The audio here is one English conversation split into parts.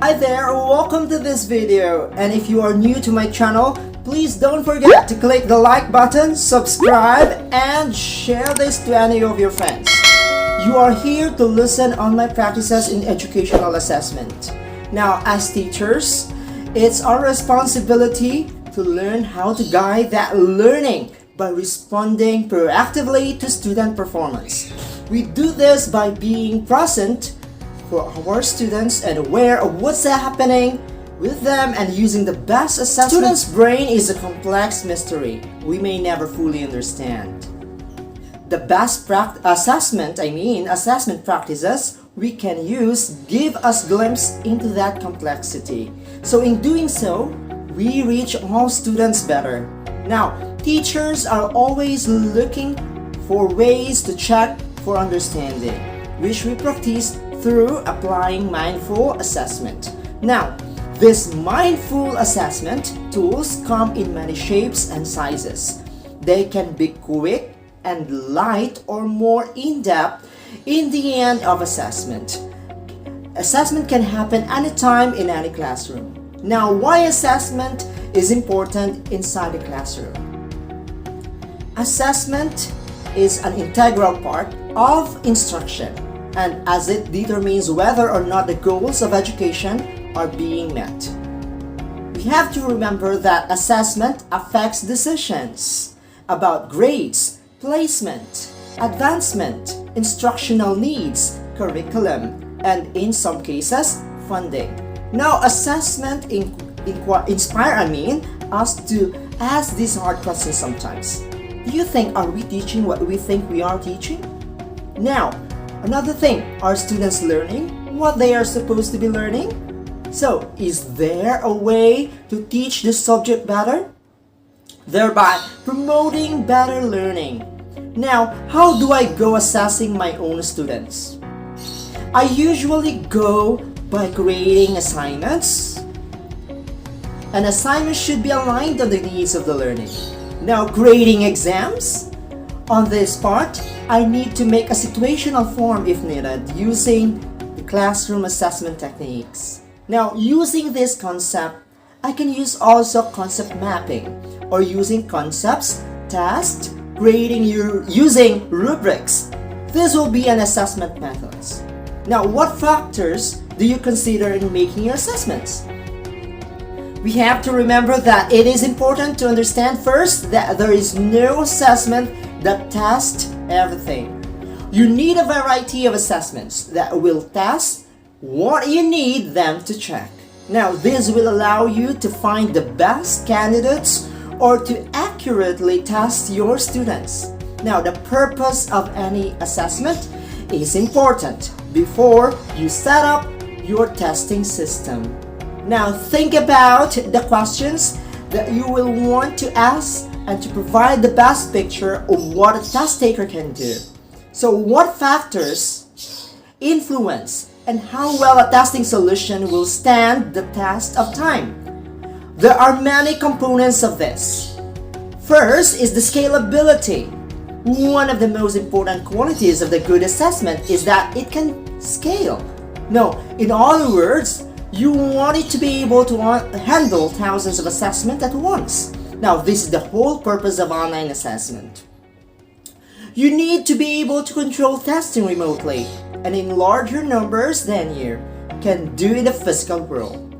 Hi there, welcome to this video, and if you are new to my channel, please don't forget to click the like button, subscribe, and share this to any of your friends. You are here to listen on my practices in educational assessment. Now, as teachers, it's our responsibility to learn how to guide that learning by responding proactively to student performance. We do this by being present for our students and aware of what's happening with them and using the best assessment. Students' brain is a complex mystery we may never fully understand. The best assessment practices we can use give us a glimpse into that complexity. So in doing so, we reach all students better. Now, teachers are always looking for ways to check for understanding, which we practice through applying mindful assessment. Now, these mindful assessment tools come in many shapes and sizes. They can be quick and light or more in-depth in the end of assessment. Assessment can happen anytime in any classroom. Now, why assessment is important inside the classroom? Assessment is an integral part of instruction, and as it determines whether or not the goals of education are being met. We have to remember that assessment affects decisions about grades, placement, advancement, instructional needs, curriculum, and in some cases, funding. Now, assessment inspires us to ask these hard questions sometimes. Do you think, are we teaching what we think we are teaching? Now, another thing, are students learning what they are supposed to be learning? So, is there a way to teach this subject better? Thereby promoting better learning. Now, how do I go assessing my own students? I usually go by creating assignments. An assignment should be aligned on the needs of the learning. Now, grading exams. On this part, I need to make a situational form if needed using the classroom assessment techniques. Now, using this concept, I can use also concept mapping or using concepts, tasks, grading using rubrics. This will be an assessment methods. Now, what factors do you consider in making your assessments? We have to remember that it is important to understand first that there is no assessment that tests everything. You need a variety of assessments that will test what you need them to check. Now, this will allow you to find the best candidates or to accurately test your students. Now, the purpose of any assessment is important before you set up your testing system. Now, think about the questions that you will want to ask and to provide the best picture of what a test taker can do. So, what factors influence and how well a testing solution will stand the test of time? There are many components of this. First is the scalability. One of the most important qualities of the good assessment is that it can scale. No, in other words, you want it to be able to handle thousands of assessments at once. Now, this is the whole purpose of online assessment. You need to be able to control testing remotely and in larger numbers than you can do in the physical world.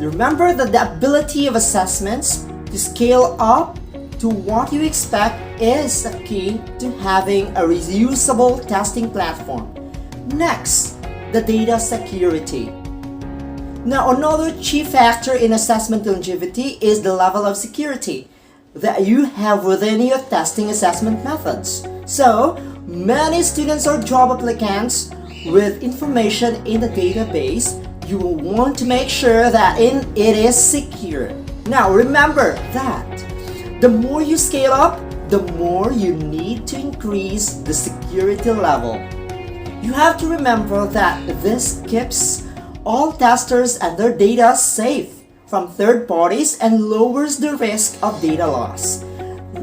Remember that the ability of assessments to scale up to what you expect is a key to having a reusable testing platform. Next, the data security. Now, another key factor in assessment longevity is the level of security that you have within your testing assessment methods. So, many students or job applicants with information in the database, you will want to make sure that it is secure. Now, remember that the more you scale up, the more you need to increase the security level. You have to remember that this keeps all testers and their data safe from third parties and lowers the risk of data loss.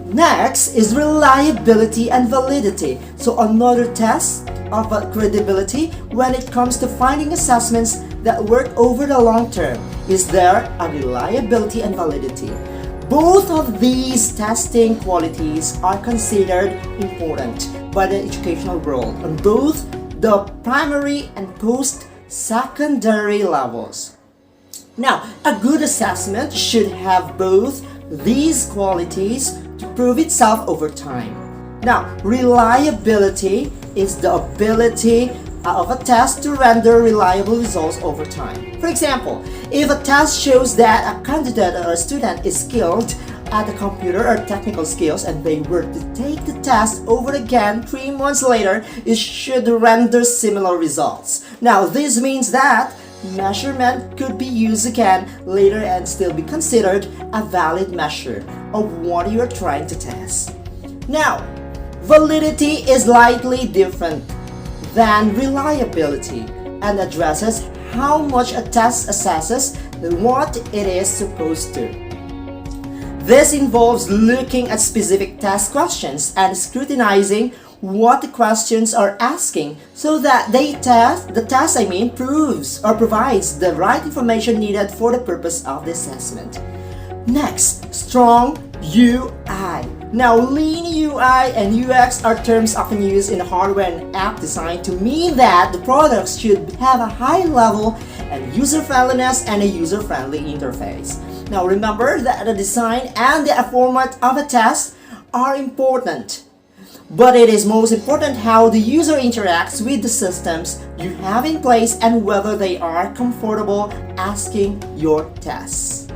Next is reliability and validity. So another test of credibility when it comes to finding assessments that work over the long term. Is there a reliability and validity? Both of these testing qualities are considered important by the educational world on both the primary and post-secondary levels. Now, a good assessment should have both these qualities to prove itself over time. Now, reliability is the ability of a test to render reliable results over time. For example, if a test shows that a candidate or a student is skilled at the computer or technical skills and they were to take the test over again 3 months later, it should render similar results. Now, this means that measurement could be used again later and still be considered a valid measure of what you are trying to test. Now, validity is slightly different than reliability and addresses how much a test assesses what it is supposed to. This involves looking at specific test questions and scrutinizing what the questions are asking so that the test proves or provides the right information needed for the purpose of the assessment. Next, strong UI. Now, lean UI and UX are terms often used in hardware and app design to mean that the products should have a high level and user-friendliness and a user-friendly interface. Now, remember that the design and the format of a test are important, but it is most important how the user interacts with the systems you have in place and whether they are comfortable asking your tests.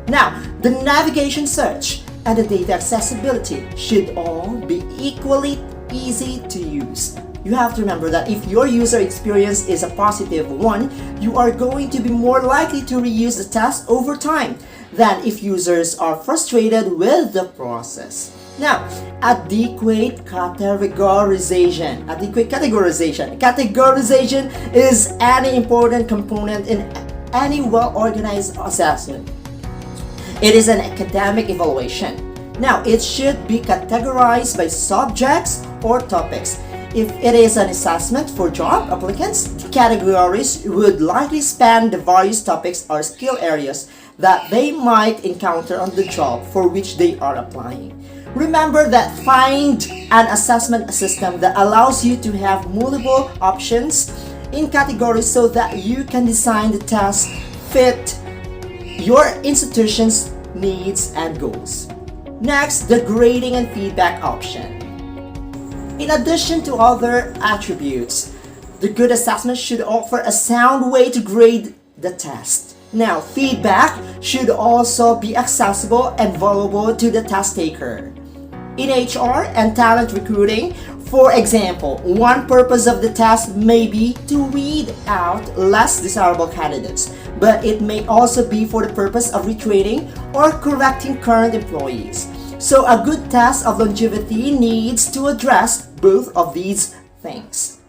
Now, the navigation search and the data accessibility should all be equally easy to use. You have to remember that if your user experience is a positive one, you are going to be more likely to reuse the test over time than if users are frustrated with the process. Now, adequate categorization. Categorization is an important component in any well-organized assessment. It is an academic evaluation. Now, it should be categorized by subjects or topics. If it is an assessment for job applicants, the categories would likely span the various topics or skill areas that they might encounter on the job for which they are applying. Remember that find an assessment system that allows you to have multiple options in categories so that you can design the test fit your institution's needs and goals. Next, the grading and feedback option. In addition to other attributes, the good assessment should offer a sound way to grade the test. Now, feedback should also be accessible and valuable to the test taker. In HR and talent recruiting, for example, one purpose of the test may be to weed out less desirable candidates, but it may also be for the purpose of retraining or correcting current employees. So a good test of longevity needs to address both of these things.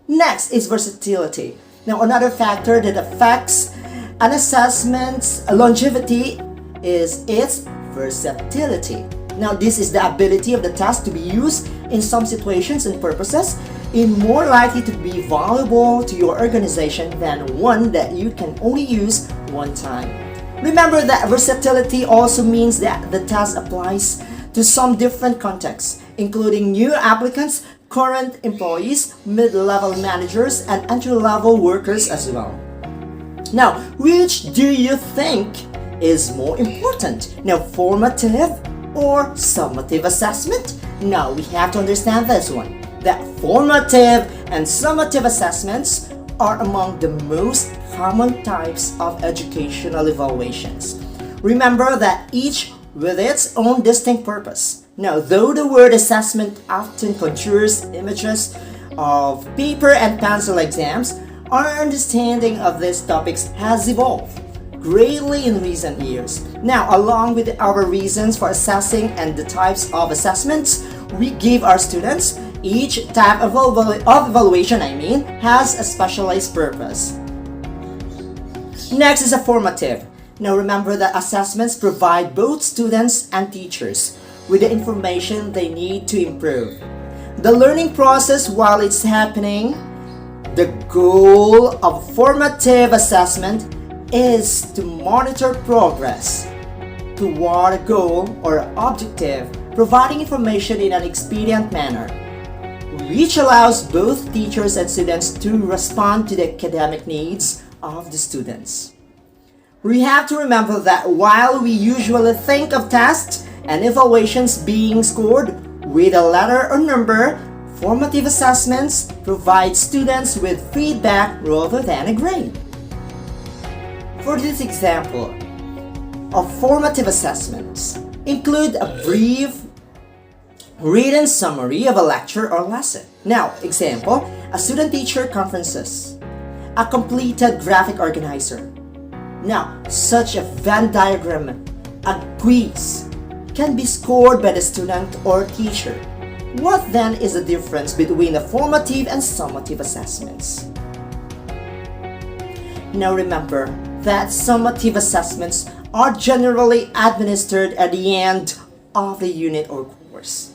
Next is versatility. Now, another factor that affects an assessment's longevity is its versatility. Now, this is the ability of the test to be used in some situations and purposes, is more likely to be valuable to your organization than one that you can only use one time. Remember that versatility also means that the test applies to some different contexts, including new applicants, current employees, mid-level managers, and entry-level workers as well. Now, which do you think is more important? Now, formative or summative assessment? Now, we have to understand this one, that formative and summative assessments are among the most common types of educational evaluations. Remember that each with its own distinct purpose. Now, though the word assessment often conjures images of paper and pencil exams, our understanding of these topics has evolved greatly in recent years. Now, along with our reasons for assessing and the types of assessments we give our students, each type of evaluation has a specialized purpose. Next is a formative. Now, remember that assessments provide both students and teachers with the information they need to improve. The learning process while it's happening, the goal of formative assessment is to monitor progress toward a goal or objective, providing information in an expedient manner, which allows both teachers and students to respond to the academic needs of the students. We have to remember that while we usually think of tests and evaluations being scored with a letter or number, formative assessments provide students with feedback rather than a grade. For this example of formative assessments, include a brief written summary of a lecture or lesson. Now, example, a student-teacher conferences, a completed graphic organizer. Now, such a Venn diagram, a quiz, can be scored by the student or teacher. What then is the difference between the formative and summative assessments? Now remember that summative assessments are generally administered at the end of the unit or course,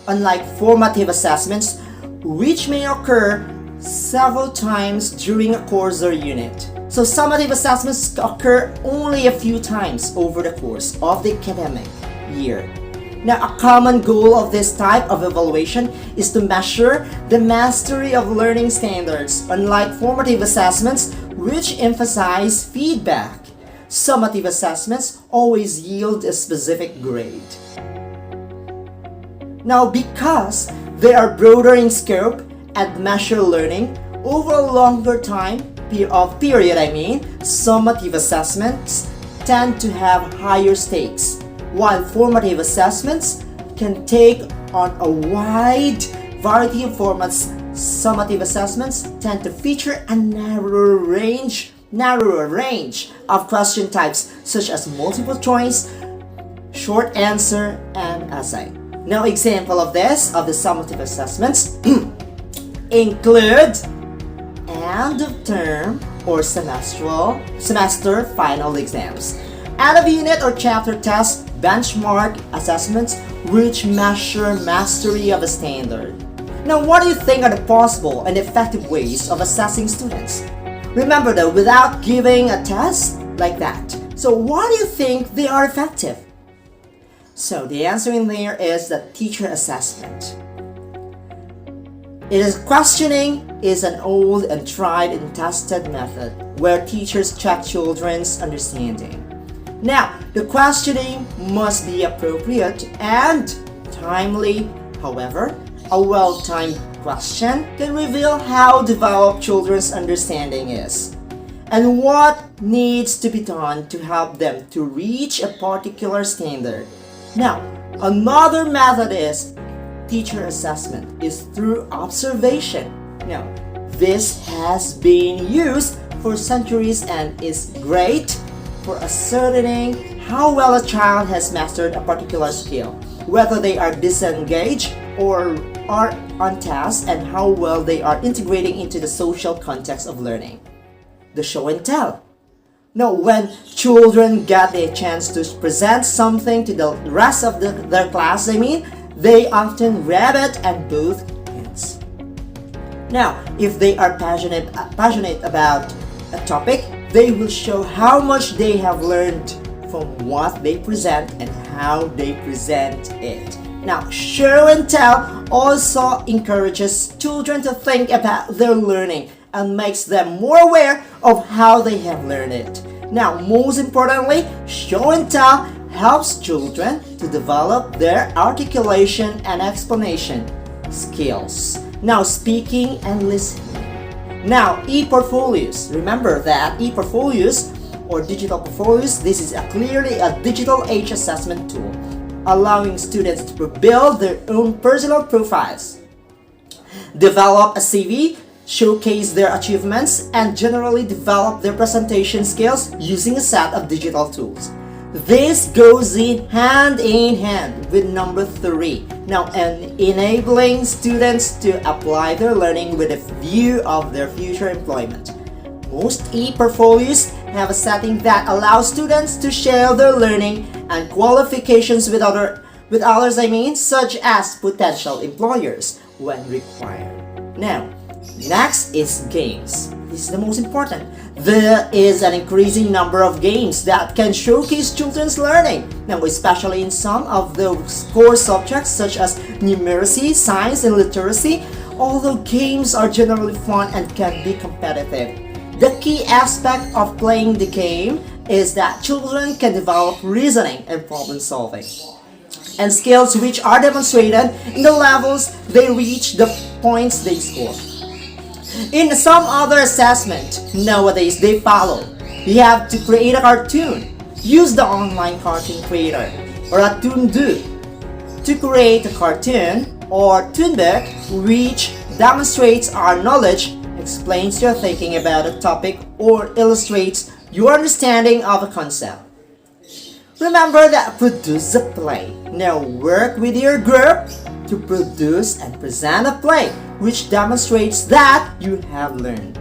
unlike formative assessments, which may occur several times during a course or unit. So summative assessments occur only a few times over the course of the academic year. Now, a common goal of this type of evaluation is to measure the mastery of learning standards. Unlike formative assessments, which emphasize feedback, summative assessments always yield a specific grade. Now, because they are broader in scope and measure learning over a longer time period, summative assessments tend to have higher stakes, while formative assessments can take on a wide variety of formats. Summative assessments tend to feature a narrower range of question types such as multiple choice, short answer, and essay. Now, example of the summative assessments include end of term or semester final exams, end of unit or chapter tests, benchmark assessments which measure mastery of a standard. Now, what do you think are the possible and effective ways of assessing students? Remember that without giving a test like that, so why do you think they are effective? So the answer in there is the teacher assessment. Questioning is an old and tried and tested method where teachers check children's understanding. Now, the questioning must be appropriate and timely. However, a well-timed question can reveal how developed children's understanding is and what needs to be done to help them to reach a particular standard. Now, another method is teacher assessment is through observation. Now, this has been used for centuries and is great for ascertaining how well a child has mastered a particular skill, whether they are disengaged or are on task, and how well they are integrating into the social context of learning. The show and tell. Now, when children get a chance to present something to the rest of their class, they often grab it and both hands. Now, if they are passionate about a topic, they will show how much they have learned from what they present and how they present it. Now, show and tell also encourages children to think about their learning and makes them more aware of how they have learned it. Now, most importantly, show and tell helps children to develop their articulation and explanation skills. Now, speaking and listening. Now, e-portfolios. Remember that e-portfolios or digital portfolios, this is clearly a digital age assessment tool, allowing students to build their own personal profiles, develop a CV, showcase their achievements, and generally develop their presentation skills using a set of digital tools. This goes hand in hand with number 3. Now, enabling students to apply their learning with a view of their future employment. Most e-portfolios have a setting that allows students to share their learning and qualifications with With others, I mean, such as potential employers when required. Now, next is games. This is the most important. There is an increasing number of games that can showcase children's learning. Now, especially in some of those core subjects such as numeracy, science, and literacy, although games are generally fun and can be competitive. The key aspect of playing the game is that children can develop reasoning and problem solving, and skills which are demonstrated in the levels they reach, the points they score. In some other assessment, nowadays they follow. You have to create a cartoon. Use the online cartoon creator or a Toonbook to create a cartoon or Toonbook which demonstrates our knowledge, explains your thinking about a topic, or illustrates your understanding of a concept. Remember that produce a play. Now work with your group to produce and present a play which demonstrates that you have learned.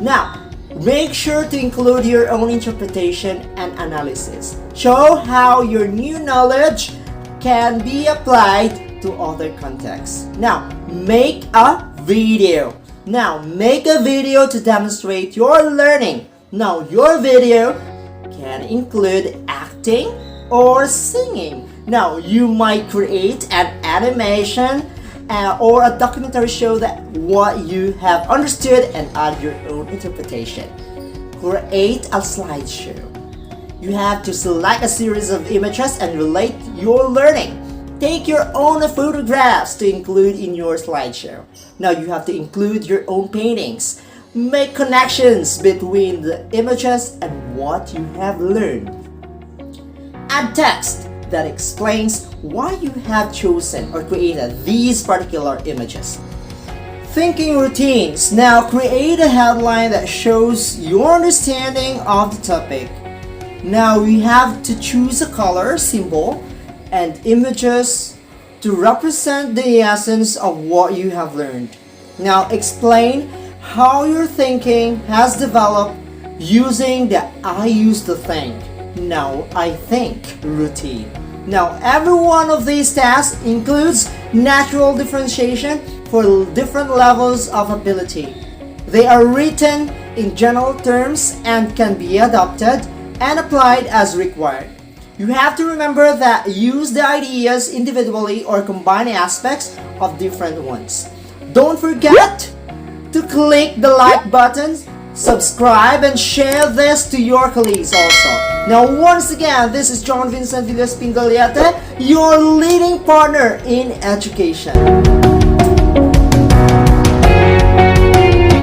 Now, make sure to include your own interpretation and analysis. Show how your new knowledge can be applied to other contexts. Now, make a video. To demonstrate your learning. Now, your video can include acting or singing. Now, you might create an animation or a documentary show that what you have understood and add your own interpretation. Create a slideshow. You have to select a series of images and relate your learning. Take your own photographs to include in your slideshow. Now you have to include your own paintings. Make connections between the images and what you have learned. Add text that explains why you have chosen or created these particular images. Thinking routines. Now create a headline that shows your understanding of the topic. Now we have to choose a color, symbol, and images to represent the essence of what you have learned. Now explain how your thinking has developed using the I used to think, now I think routine. Now every one of these tasks includes natural differentiation for different levels of ability. They are written in general terms and can be adopted and applied as required. You have to remember that use the ideas individually or combine aspects of different ones. Don't forget to click the like button, subscribe, and share this to your colleagues also. Now once again, this is John Vincent Villas Pindaliete, your leading partner in education.